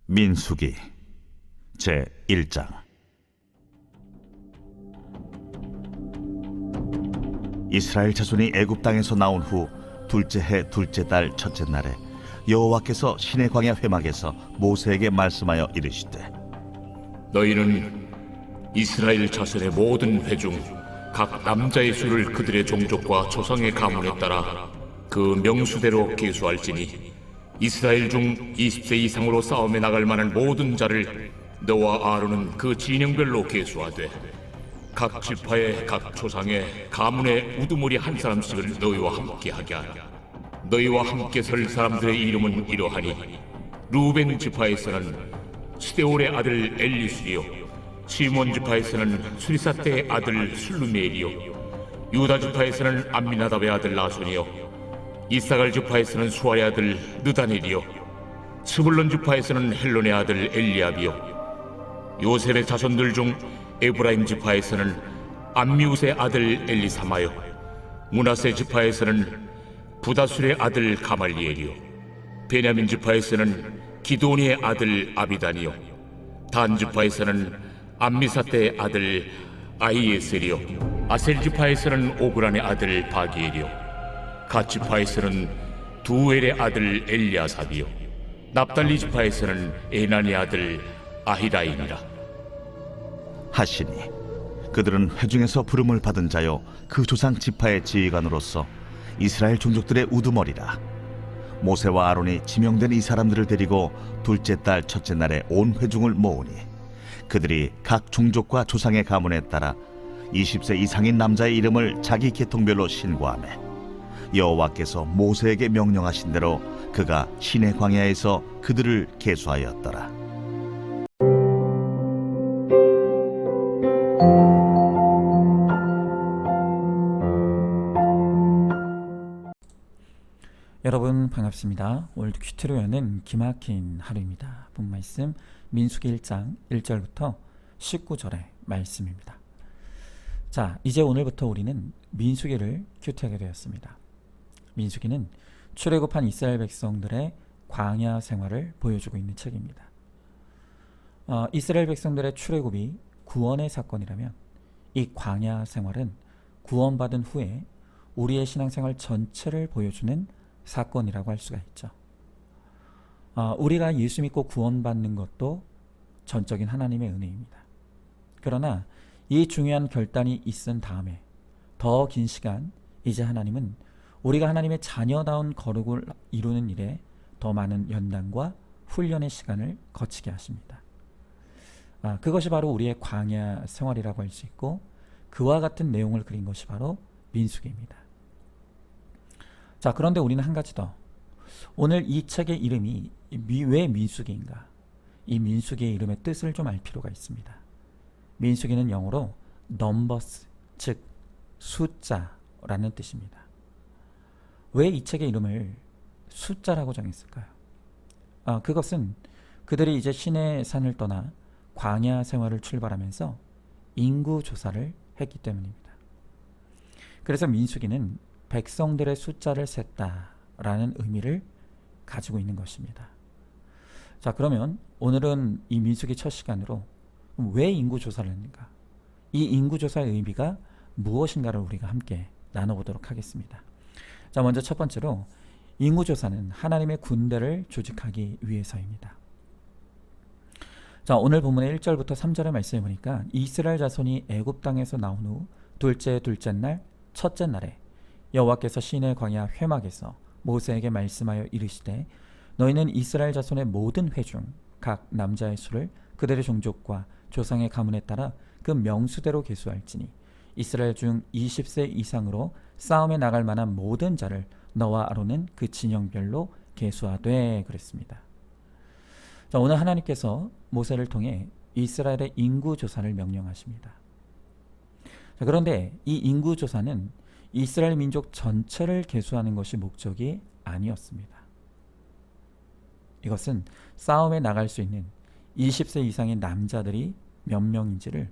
민수기 제1장. 이스라엘 자손이 애굽 땅에서 나온 후 둘째 해 둘째 달 첫째 날에 여호와께서 시내 광야 회막에서 모세에게 말씀하여 이르시되, 너희는 이스라엘 자손의 모든 회 중 각 남자의 수를 그들의 종족과 조상의 가문에 따라 그 명수대로 계수할지니 이스라엘 중 20세 이상으로 싸움에 나갈 만한 모든 자를 너와 아론은 그 진영별로 계수하되 각 지파의 각 조상의 가문의 우두머리 한 사람씩을 너희와 함께 하게 하라. 너희와 함께 설 사람들의 이름은 이러하니 루벤 지파에서는 스데올의 아들 엘리술이요, 시몬 지파에서는 수리사떼의 아들 술루메엘이요, 유다 지파에서는 암미나답의 아들 나손이요, 이사갈 지파에서는 수아의 아들 느다넬이요, 스불론 지파에서는 헬론의 아들 엘리압이요, 요셉의 자손들 중 에브라임 지파에서는 암미우스의 아들 엘리사마요, 므낫세 지파에서는 부다술의 아들 가말리엘이요, 베냐민 지파에서는 기드온이의 아들 아비단이요, 단 지파에서는 암미사떼의 아들 아히에셀이요, 아셀 지파에서는 오그란의 아들 바기엘이요, 갓 지파에서는 두엘의 아들 엘리아삽이요, 납달리 지파에서는 에난의 아들 아히라인이라 하시니 그들은 회중에서 부름을 받은 자요 그 조상 지파의 지휘관으로서 이스라엘 종족들의 우두머리라. 모세와 아론이 지명된 이 사람들을 데리고 둘째 달 첫째 날에 온 회중을 모으니 그들이 각 종족과 조상의 가문에 따라 20세 이상인 남자의 이름을 자기 계통별로 신고하매, 여호와께서 모세에게 명령하신 대로 그가 시내 광야에서 그들을 계수하였더라. 여러분 반갑습니다. 오늘도 큐티로 여는 기막힌 하루입니다. 본 말씀 민수기 1장 1절부터 19절의 말씀입니다. 자, 이제 오늘부터 우리는 민수기를 큐티하게 되었습니다. 민수기는 출애굽한 이스라엘 백성들의 광야 생활을 보여주고 있는 책입니다. 이스라엘 백성들의 출애굽이 구원의 사건이라면 이 광야 생활은 구원받은 후에 우리의 신앙생활 전체를 보여주는 사건이라고 할 수가 있죠. 우리가 예수 믿고 구원받는 것도 전적인 하나님의 은혜입니다. 그러나 이 중요한 결단이 있은 다음에 더 긴 시간 이제 하나님은 우리가 하나님의 자녀다운 거룩을 이루는 일에 더 많은 연단과 훈련의 시간을 거치게 하십니다. 그것이 바로 우리의 광야 생활이라고 할 수 있고, 그와 같은 내용을 그린 것이 바로 민수기입니다. 자, 그런데 우리는 한 가지 더, 오늘 이 책의 이름이 왜 민수기인가, 이 민수기의 이름의 뜻을 좀 알 필요가 있습니다. 민수기는 영어로 numbers, 즉 숫자라는 뜻입니다. 왜 이 책의 이름을 숫자라고 정했을까요? 그것은 그들이 이제 시내 산을 떠나 광야 생활을 출발하면서 인구 조사를 했기 때문입니다. 그래서 민수기는 백성들의 숫자를 셌다라는 의미를 가지고 있는 것입니다. 자, 그러면 오늘은 이 민수기 첫 시간으로 왜 인구조사를 했는가, 이 인구조사의 의미가 무엇인가를 우리가 함께 나눠보도록 하겠습니다. 자, 먼저 첫 번째로 인구조사는 하나님의 군대를 조직하기 위해서입니다. 자, 오늘 본문의 1절부터 3절의 말씀을 보니까 이스라엘 자손이 애굽 땅에서 나온 후 둘째 날 첫째 날에 여호와께서 시내 광야 회막에서 모세에게 말씀하여 이르시되, 너희는 이스라엘 자손의 모든 회 중 각 남자의 수를 그들의 종족과 조상의 가문에 따라 그 명수대로 계수할지니 이스라엘 중 20세 이상으로 싸움에 나갈 만한 모든 자를 너와 아론은 그 진영별로 계수하되 그랬습니다. 자, 오늘 하나님께서 모세를 통해 이스라엘의 인구조사를 명령하십니다. 자, 그런데 이 인구조사는 이스라엘 민족 전체를 계수하는 것이 목적이 아니었습니다. 이것은 싸움에 나갈 수 있는 20세 이상의 남자들이 몇 명인지를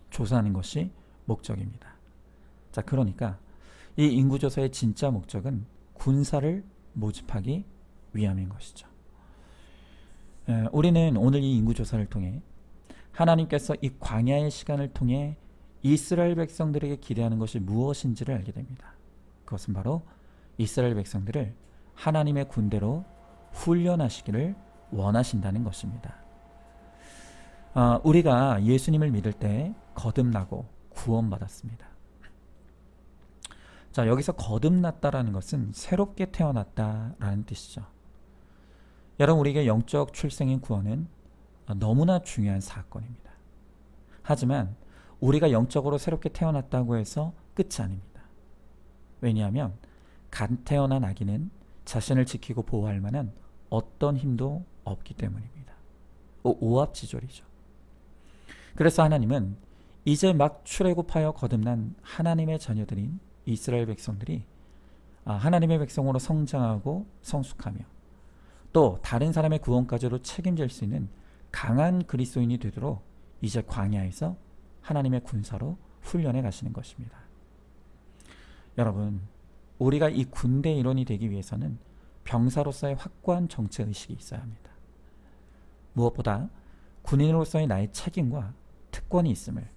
조사하는 것이 목적입니다. 자, 그러니까 이 인구조사의 진짜 목적은 군사를 모집하기 위함인 것이죠. 우리는 오늘 이 인구조사를 통해 하나님께서 이 광야의 시간을 통해 이스라엘 백성들에게 기대하는 것이 무엇인지를 알게 됩니다. 그것은 바로 이스라엘 백성들을 하나님의 군대로 훈련하시기를 원하신다는 것입니다. 우리가 예수님을 믿을 때 거듭나고 구원받았습니다. 자, 여기서 거듭났다라는 것은 새롭게 태어났다라는 뜻이죠. 여러분, 우리에게 영적 출생인 구원은 너무나 중요한 사건입니다. 하지만 우리가 영적으로 새롭게 태어났다고 해서 끝이 아닙니다. 왜냐하면 갓 태어난 아기는 자신을 지키고 보호할 만한 어떤 힘도 없기 때문입니다. 오합지졸이죠. 그래서 하나님은 이제 막 출애굽하여 거듭난 하나님의 자녀들인 이스라엘 백성들이 하나님의 백성으로 성장하고 성숙하며 또 다른 사람의 구원까지도 책임질 수 있는 강한 그리스도인이 되도록 이제 광야에서 하나님의 군사로 훈련해 가시는 것입니다. 여러분, 우리가 이 군대 일원이 되기 위해서는 병사로서의 확고한 정체의식이 있어야 합니다. 무엇보다 군인으로서의 나의 책임과 특권이 있음을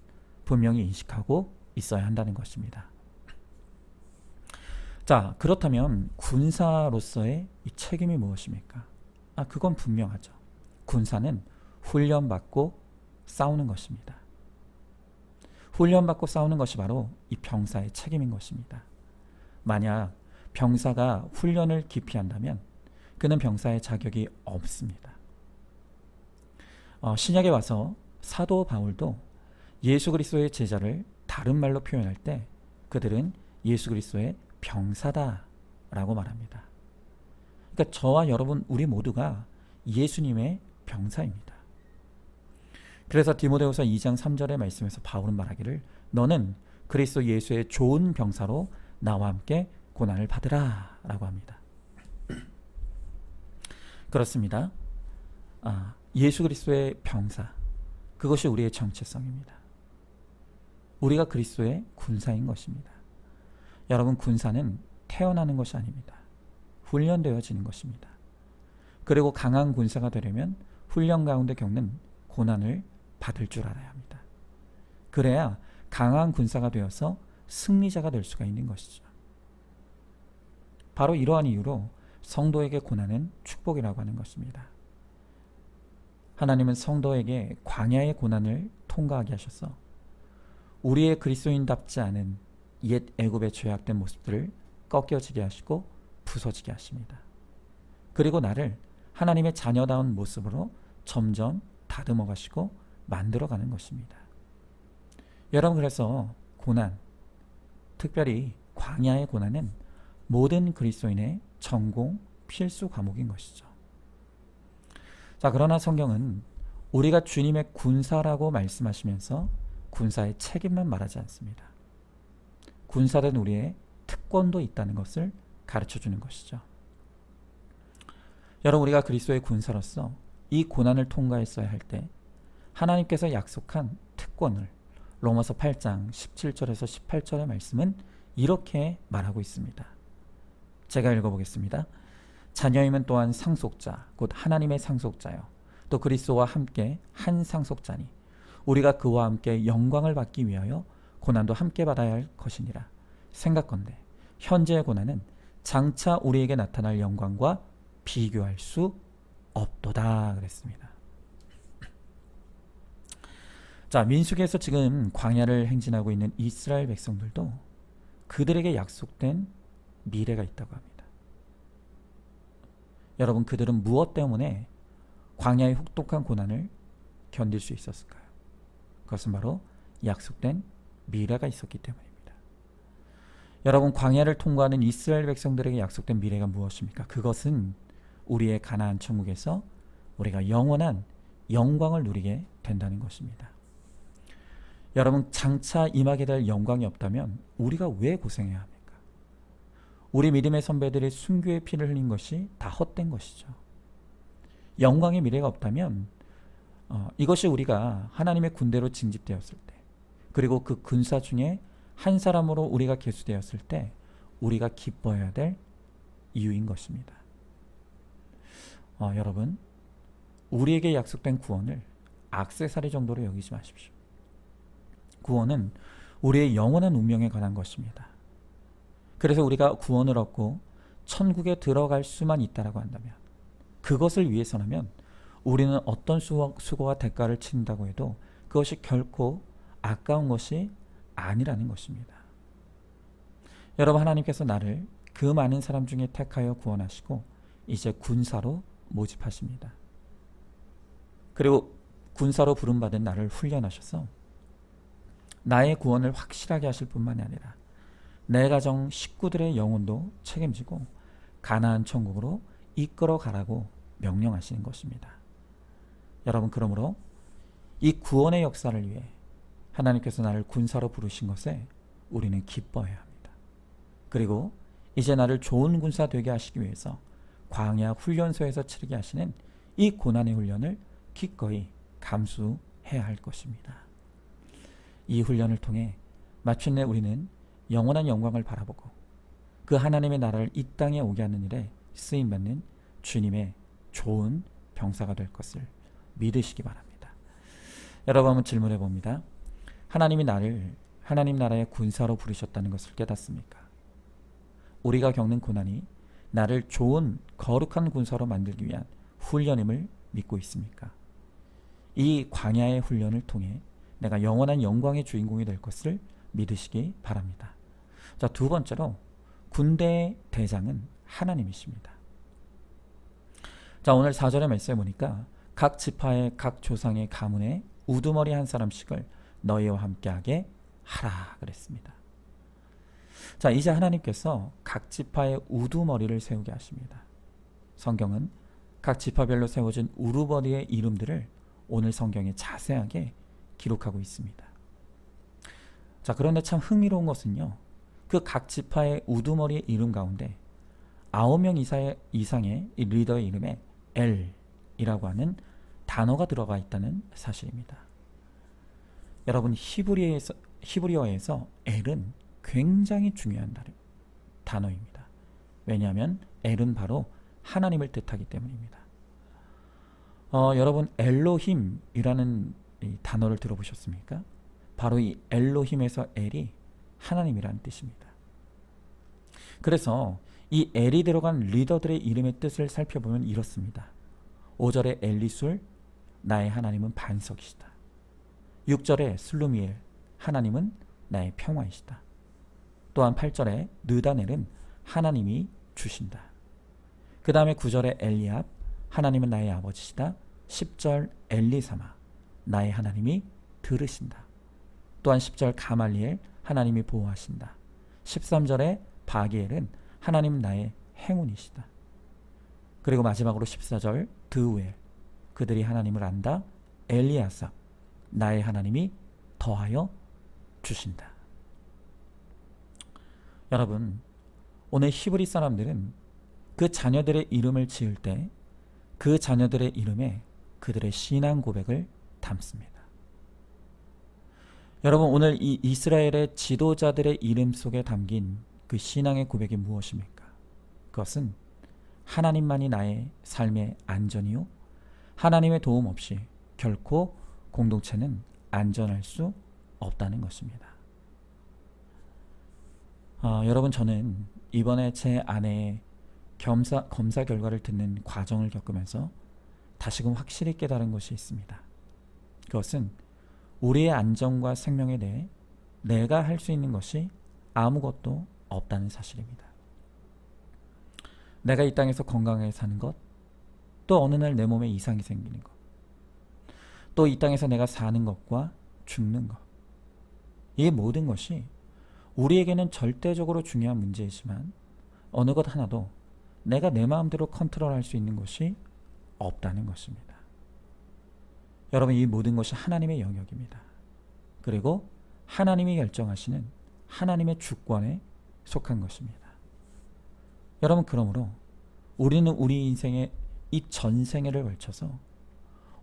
분명히 인식하고 있어야 한다는 것입니다. 자, 그렇다면 군사로서의 이 책임이 무엇입니까? 그건 분명하죠. 군사는 훈련받고 싸우는 것입니다. 훈련받고 싸우는 것이 바로 이 병사의 책임인 것입니다. 만약 병사가 훈련을 기피한다면 그는 병사의 자격이 없습니다. 신약에 와서 사도 바울도 예수 그리스도의 제자를 다른 말로 표현할 때 그들은 예수 그리스도의 병사다라고 말합니다. 그러니까 저와 여러분 우리 모두가 예수님의 병사입니다. 그래서 디모데후서 2장 3절의 말씀에서 바울은 말하기를 너는 그리스도 예수의 좋은 병사로 나와 함께 고난을 받으라 라고 합니다. 그렇습니다. 예수 그리스도의 병사, 그것이 우리의 정체성입니다. 우리가 그리스도의 군사인 것입니다. 여러분, 군사는 태어나는 것이 아닙니다. 훈련되어지는 것입니다. 그리고 강한 군사가 되려면 훈련 가운데 겪는 고난을 받을 줄 알아야 합니다. 그래야 강한 군사가 되어서 승리자가 될 수가 있는 것이죠. 바로 이러한 이유로 성도에게 고난은 축복이라고 하는 것입니다. 하나님은 성도에게 광야의 고난을 통과하게 하셔서 우리의 그리스도인답지 않은 옛 애굽의 죄악된 모습들을 꺾여지게 하시고 부서지게 하십니다. 그리고 나를 하나님의 자녀다운 모습으로 점점 다듬어 가시고 만들어 가는 것입니다. 여러분, 그래서 고난, 특별히 광야의 고난은 모든 그리스도인의 전공 필수 과목인 것이죠. 자, 그러나 성경은 우리가 주님의 군사라고 말씀하시면서 군사의 책임만 말하지 않습니다. 군사된 우리의 특권도 있다는 것을 가르쳐 주는 것이죠. 여러분, 우리가 그리스도의 군사로서 이 고난을 통과했어야 할 때 하나님께서 약속한 특권을 로마서 8장 17절에서 18절의 말씀은 이렇게 말하고 있습니다. 제가 읽어보겠습니다. 자녀임은 또한 상속자, 곧 하나님의 상속자요. 또 그리스도와 함께 한 상속자니 우리가 그와 함께 영광을 받기 위하여 고난도 함께 받아야 할 것이니라. 생각건대 현재의 고난은 장차 우리에게 나타날 영광과 비교할 수 없도다 그랬습니다. 자, 민수기에서 지금 광야를 행진하고 있는 이스라엘 백성들도 그들에게 약속된 미래가 있다고 합니다. 여러분, 그들은 무엇 때문에 광야의 혹독한 고난을 견딜 수 있었을까요? 그것은 바로 약속된 미래가 있었기 때문입니다. 여러분, 광야를 통과하는 이스라엘 백성들에게 약속된 미래가 무엇입니까? 그것은 우리의 가나안 천국에서 우리가 영원한 영광을 누리게 된다는 것입니다. 여러분, 장차 임하게 될 영광이 없다면 우리가 왜 고생해야 합니까? 우리 믿음의 선배들의 순교의 피를 흘린 것이 다 헛된 것이죠. 영광의 미래가 없다면 이것이 우리가 하나님의 군대로 징집되었을 때, 그리고 그 군사 중에 한 사람으로 우리가 계수되었을 때 우리가 기뻐해야 될 이유인 것입니다. 여러분, 우리에게 약속된 구원을 액세서리 정도로 여기지 마십시오. 구원은 우리의 영원한 운명에 관한 것입니다. 그래서 우리가 구원을 얻고 천국에 들어갈 수만 있다라고 한다면, 그것을 위해서라면 우리는 어떤 수고와 대가를 치른다고 해도 그것이 결코 아까운 것이 아니라는 것입니다. 여러분, 하나님께서 나를 그 많은 사람 중에 택하여 구원하시고 이제 군사로 모집하십니다. 그리고 군사로 부름받은 나를 훈련하셔서 나의 구원을 확실하게 하실 뿐만 아니라 내 가정 식구들의 영혼도 책임지고 가나안 천국으로 이끌어 가라고 명령하시는 것입니다. 여러분, 그러므로 이 구원의 역사를 위해 하나님께서 나를 군사로 부르신 것에 우리는 기뻐해야 합니다. 그리고 이제 나를 좋은 군사 되게 하시기 위해서 광야 훈련소에서 치르게 하시는 이 고난의 훈련을 기꺼이 감수해야 할 것입니다. 이 훈련을 통해 마침내 우리는 영원한 영광을 바라보고 그 하나님의 나라를 이 땅에 오게 하는 일에 쓰임받는 주님의 좋은 병사가 될 것을 믿으시기 바랍니다. 여러분, 한번 질문해 봅니다. 하나님이 나를 하나님 나라의 군사로 부르셨다는 것을 깨닫습니까? 우리가 겪는 고난이 나를 좋은 거룩한 군사로 만들기 위한 훈련임을 믿고 있습니까? 이 광야의 훈련을 통해 내가 영원한 영광의 주인공이 될 것을 믿으시기 바랍니다. 자, 두 번째로 군대의 대장은 하나님이십니다. 자, 오늘 4절의 말씀에 보니까 각 지파의 각 조상의 가문에 우두머리 한 사람씩을 너희와 함께하게 하라 그랬습니다. 자, 이제 하나님께서 각 지파의 우두머리를 세우게 하십니다. 성경은 각 지파별로 세워진 우두머리의 이름들을 오늘 성경에 자세하게 기록하고 있습니다. 자, 그런데 참 흥미로운 것은요, 그 각 지파의 우두머리의 이름 가운데 9명 이상의 이 리더의 이름에 엘이라고 하는 단어가 들어가 있다는 사실입니다. 여러분, 히브리어에서 엘은 굉장히 중요한 단어입니다. 왜냐하면 엘은 바로 하나님을 뜻하기 때문입니다. 여러분, 엘로힘이라는 이 단어를 들어보셨습니까? 바로 이 엘로힘에서 엘이 하나님이라는 뜻입니다. 그래서 이 엘이 들어간 리더들의 이름의 뜻을 살펴보면 이렇습니다. 5절에 엘리술, 나의 하나님은 반석이시다. 6절에 슬루미엘, 하나님은 나의 평화이시다. 또한 8절에 느다넬은 하나님이 주신다. 그 다음에 9절에 엘리압, 하나님은 나의 아버지시다. 10절 엘리사마, 나의 하나님이 들으신다. 또한 10절 가말리엘, 하나님이 보호하신다. 13절에 바기엘은 하나님은 나의 행운이시다. 그리고 마지막으로 14절 드우엘, 그들이 하나님을 안다. 엘리아삽, 나의 하나님이 더하여 주신다. 여러분, 오늘 히브리 사람들은 그 자녀들의 이름을 지을 때 그 자녀들의 이름에 그들의 신앙 고백을 담습니다. 여러분, 오늘 이 이스라엘의 지도자들의 이름 속에 담긴 그 신앙의 고백이 무엇입니까? 그것은 하나님만이 나의 삶의 안전이요, 하나님의 도움 없이 결코 공동체는 안전할 수 없다는 것입니다. 여러분, 저는 이번에 제 아내의 검사 결과를 듣는 과정을 겪으면서 다시금 확실히 깨달은 것이 있습니다. 그것은 우리의 안전과 생명에 대해 내가 할 수 있는 것이 아무것도 없다는 사실입니다. 내가 이 땅에서 건강하게 사는 것, 또 어느 날 내 몸에 이상이 생기는 것, 또 이 땅에서 내가 사는 것과 죽는 것, 이 모든 것이 우리에게는 절대적으로 중요한 문제이지만 어느 것 하나도 내가 내 마음대로 컨트롤할 수 있는 것이 없다는 것입니다. 여러분, 이 모든 것이 하나님의 영역입니다. 그리고 하나님이 결정하시는 하나님의 주권에 속한 것입니다. 여러분, 그러므로 우리는 우리 인생의 이 전생애를 걸쳐서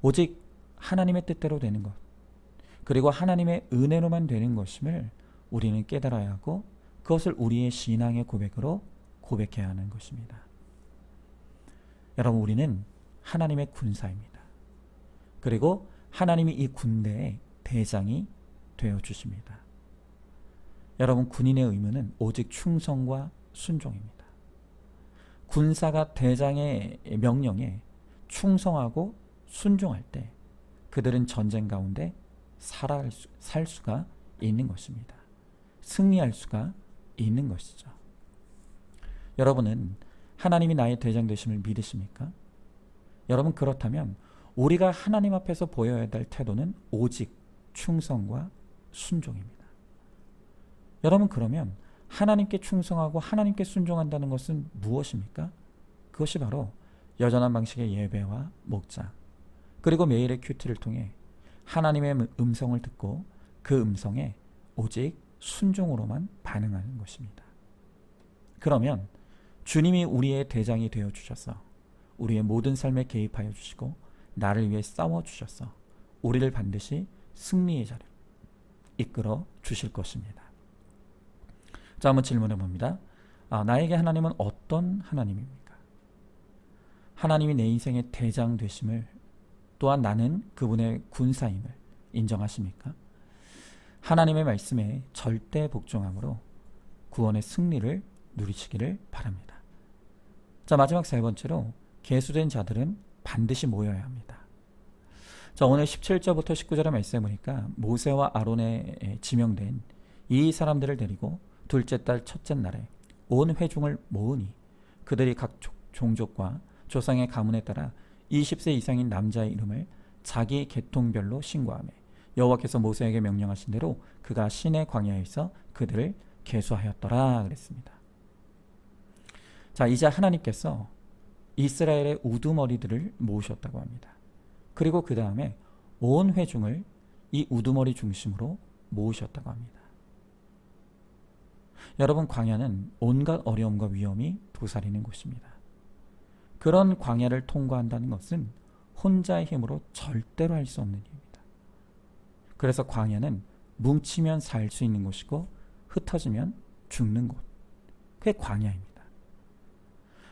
오직 하나님의 뜻대로 되는 것, 그리고 하나님의 은혜로만 되는 것임을 우리는 깨달아야 하고, 그것을 우리의 신앙의 고백으로 고백해야 하는 것입니다. 여러분, 우리는 하나님의 군사입니다. 그리고 하나님이 이 군대의 대장이 되어 주십니다. 여러분, 군인의 의무는 오직 충성과 순종입니다. 군사가 대장의 명령에 충성하고 순종할 때 그들은 전쟁 가운데 살 수가 있는 것입니다. 승리할 수가 있는 것이죠. 여러분은 하나님이 나의 대장 되심을 믿으십니까? 여러분, 그렇다면 우리가 하나님 앞에서 보여야 될 태도는 오직 충성과 순종입니다. 여러분, 그러면 하나님께 충성하고 하나님께 순종한다는 것은 무엇입니까? 그것이 바로 여전한 방식의 예배와 목자, 그리고 매일의 큐티를 통해 하나님의 음성을 듣고 그 음성에 오직 순종으로만 반응하는 것입니다. 그러면 주님이 우리의 대장이 되어 주셔서 우리의 모든 삶에 개입하여 주시고 나를 위해 싸워 주셔서 우리를 반드시 승리의 자리로 이끌어 주실 것입니다. 자, 한번 질문해 봅니다. 나에게 하나님은 어떤 하나님입니까? 하나님이 내 인생의 대장 되심을, 또한 나는 그분의 군사임을 인정하십니까? 하나님의 말씀에 절대 복종함으로 구원의 승리를 누리시기를 바랍니다. 자, 마지막 세 번째로 계수된 자들은 반드시 모여야 합니다. 자, 오늘 17절부터 19절의 말씀에 보니까 모세와 아론에 지명된 이 사람들을 데리고 둘째 달 첫째 날에 온 회중을 모으니 그들이 각 종족과 조상의 가문에 따라 20세 이상인 남자의 이름을 자기 계통별로 신고하며 여호와께서 모세에게 명령하신 대로 그가 시내 광야에서 그들을 계수하였더라 그랬습니다. 자, 이제 하나님께서 이스라엘의 우두머리들을 모으셨다고 합니다. 그리고 그 다음에 온 회중을 이 우두머리 중심으로 모으셨다고 합니다. 여러분, 광야는 온갖 어려움과 위험이 도사리는 곳입니다. 그런 광야를 통과한다는 것은 혼자의 힘으로 절대로 할 수 없는 일입니다. 그래서 광야는 뭉치면 살 수 있는 곳이고 흩어지면 죽는 곳, 그게 광야입니다.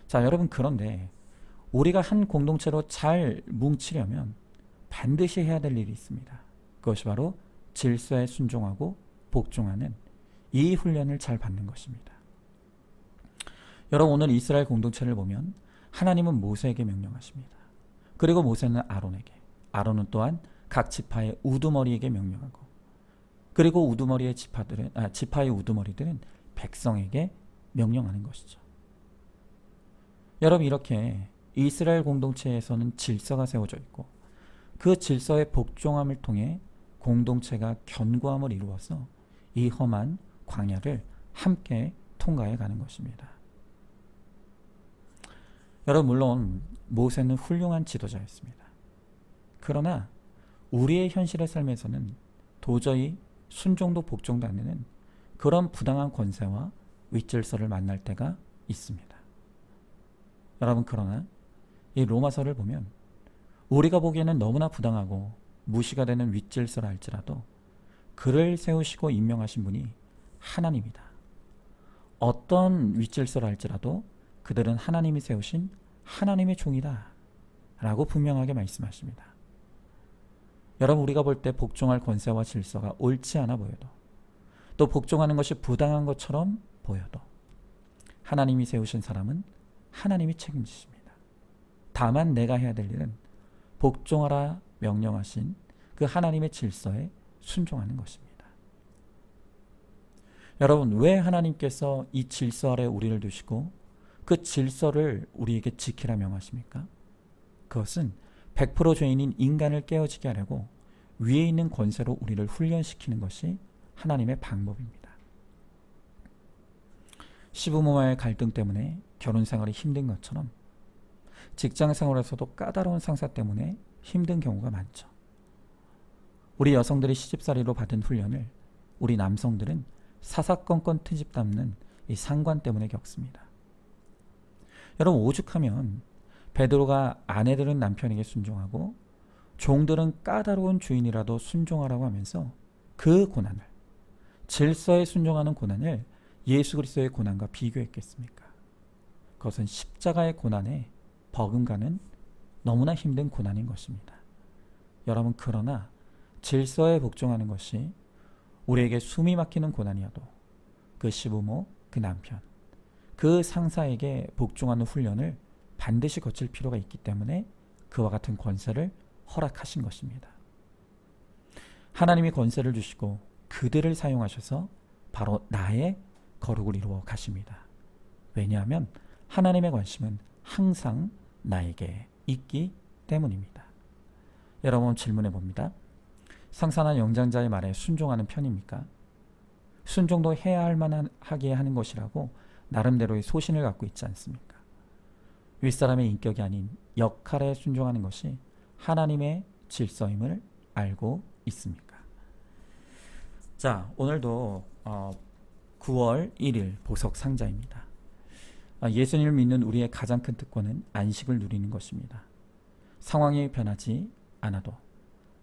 자, 여러분, 그런데 우리가 한 공동체로 잘 뭉치려면 반드시 해야 될 일이 있습니다. 그것이 바로 질서에 순종하고 복종하는 이 훈련을 잘 받는 것입니다. 여러분, 오늘 이스라엘 공동체를 보면 하나님은 모세에게 명령하십니다. 그리고 모세는 아론에게, 아론은 또한 각 지파의 우두머리에게 명령하고, 그리고 우두머리의 지파의 우두머리들은 백성에게 명령하는 것이죠. 여러분, 이렇게 이스라엘 공동체에서는 질서가 세워져 있고 그 질서의 복종함을 통해 공동체가 견고함을 이루어서 이 험한 광야를 함께 통과해 가는 것입니다. 여러분, 물론 모세는 훌륭한 지도자였습니다. 그러나 우리의 현실의 삶에서는 도저히 순종도 복종도 안 되는 그런 부당한 권세와 윗질서를 만날 때가 있습니다. 여러분, 그러나 이 로마서를 보면 우리가 보기에는 너무나 부당하고 무시가 되는 윗질서라 할지라도 그를 세우시고 임명하신 분이 하나님이다. 어떤 윗질서라 할지라도 그들은 하나님이 세우신 하나님의 종이다 라고 분명하게 말씀하십니다. 여러분, 우리가 볼 때 복종할 권세와 질서가 옳지 않아 보여도, 또 복종하는 것이 부당한 것처럼 보여도 하나님이 세우신 사람은 하나님이 책임지십니다. 다만 내가 해야 될 일은 복종하라 명령하신 그 하나님의 질서에 순종하는 것입니다. 여러분, 왜 하나님께서 이 질서 아래 우리를 두시고 그 질서를 우리에게 지키라 명하십니까? 그것은 100% 죄인인 인간을 깨어지게 하려고 위에 있는 권세로 우리를 훈련시키는 것이 하나님의 방법입니다. 시부모와의 갈등 때문에 결혼 생활이 힘든 것처럼 직장 생활에서도 까다로운 상사 때문에 힘든 경우가 많죠. 우리 여성들이 시집살이로 받은 훈련을 우리 남성들은 사사건건 트집 담는 이 상관 때문에 겪습니다. 여러분, 오죽하면 베드로가 아내들은 남편에게 순종하고 종들은 까다로운 주인이라도 순종하라고 하면서 그 고난을, 질서에 순종하는 고난을 예수 그리스도의 고난과 비교했겠습니까? 그것은 십자가의 고난에 버금가는 너무나 힘든 고난인 것입니다. 여러분, 그러나 질서에 복종하는 것이 우리에게 숨이 막히는 고난이어도 그 시부모, 그 남편, 그 상사에게 복종하는 훈련을 반드시 거칠 필요가 있기 때문에 그와 같은 권세를 허락하신 것입니다. 하나님이 권세를 주시고 그들을 사용하셔서 바로 나의 거룩을 이루어 가십니다. 왜냐하면 하나님의 관심은 항상 나에게 있기 때문입니다. 여러분, 질문해 봅니다. 상사나 영장자의 말에 순종하는 편입니까? 순종도 해야 할 만하게 하는 것이라고 나름대로의 소신을 갖고 있지 않습니까? 윗사람의 인격이 아닌 역할에 순종하는 것이 하나님의 질서임을 알고 있습니까? 자, 오늘도 9월 1일 보석 상자입니다. 예수님을 믿는 우리의 가장 큰 특권은 안식을 누리는 것입니다. 상황이 변하지 않아도,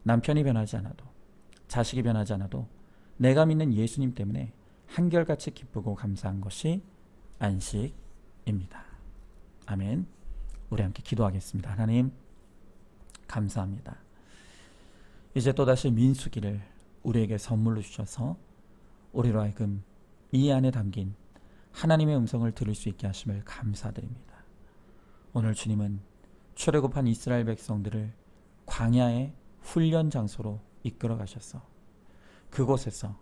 남편이 변하지 않아도, 자식이 변하지 않아도 내가 믿는 예수님 때문에 한결같이 기쁘고 감사한 것이 안식입니다. 아멘. 우리 함께 기도하겠습니다. 하나님, 감사합니다. 이제 또다시 민수기를 우리에게 선물로 주셔서 우리로 하여금 이 안에 담긴 하나님의 음성을 들을 수 있게 하심을 감사드립니다. 오늘 주님은 출애굽한 이스라엘 백성들을 광야의 훈련 장소로 이끌어 가셔서 그곳에서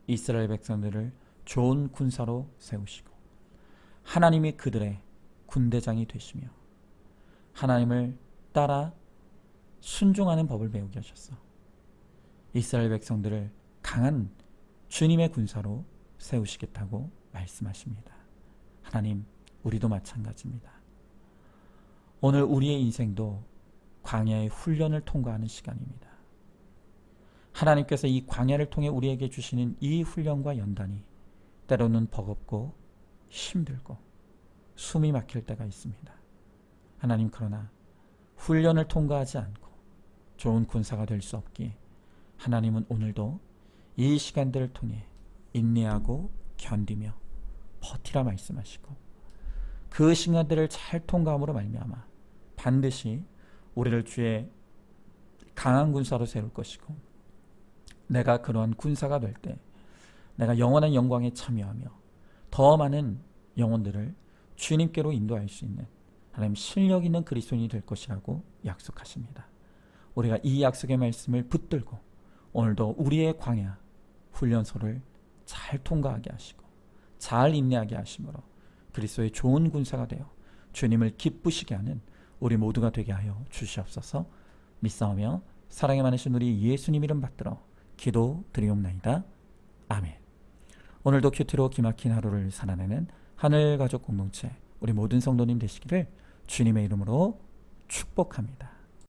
이스라엘 백성들을 좋은 군사로 세우시고 하나님이 그들의 군대장이 되시며 하나님을 따라 순종하는 법을 배우게 하셔서 이스라엘 백성들을 강한 주님의 군사로 세우시겠다고 말씀하십니다. 하나님, 우리도 마찬가지입니다. 오늘 우리의 인생도 광야의 훈련을 통과하는 시간입니다. 하나님께서 이 광야를 통해 우리에게 주시는 이 훈련과 연단이 때로는 버겁고 힘들고 숨이 막힐 때가 있습니다. 하나님, 그러나 훈련을 통과하지 않고 좋은 군사가 될 수 없기에 하나님은 오늘도 이 시간들을 통해 인내하고 견디며 버티라 말씀하시고 그 시간들을 잘 통과함으로 말미암아 반드시 우리를 주의 강한 군사로 세울 것이고 내가 그러한 군사가 될 때 내가 영원한 영광에 참여하며 더 많은 영혼들을 주님께로 인도할 수 있는 하나님 실력 있는 그리스도인이 될 것이라고 약속하십니다. 우리가 이 약속의 말씀을 붙들고 오늘도 우리의 광야 훈련소를 잘 통과하게 하시고 잘 인내하게 하심으로 그리스도의 좋은 군사가 되어 주님을 기쁘시게 하는 우리 모두가 되게 하여 주시옵소서. 믿사오며 사랑에 많으신 우리 예수님 이름 받들어 기도 드리옵나이다. 아멘. 오늘도 큐티로 기막힌 하루를 살아내는 하늘가족 공동체 우리 모든 성도님 되시기를 주님의 이름으로 축복합니다.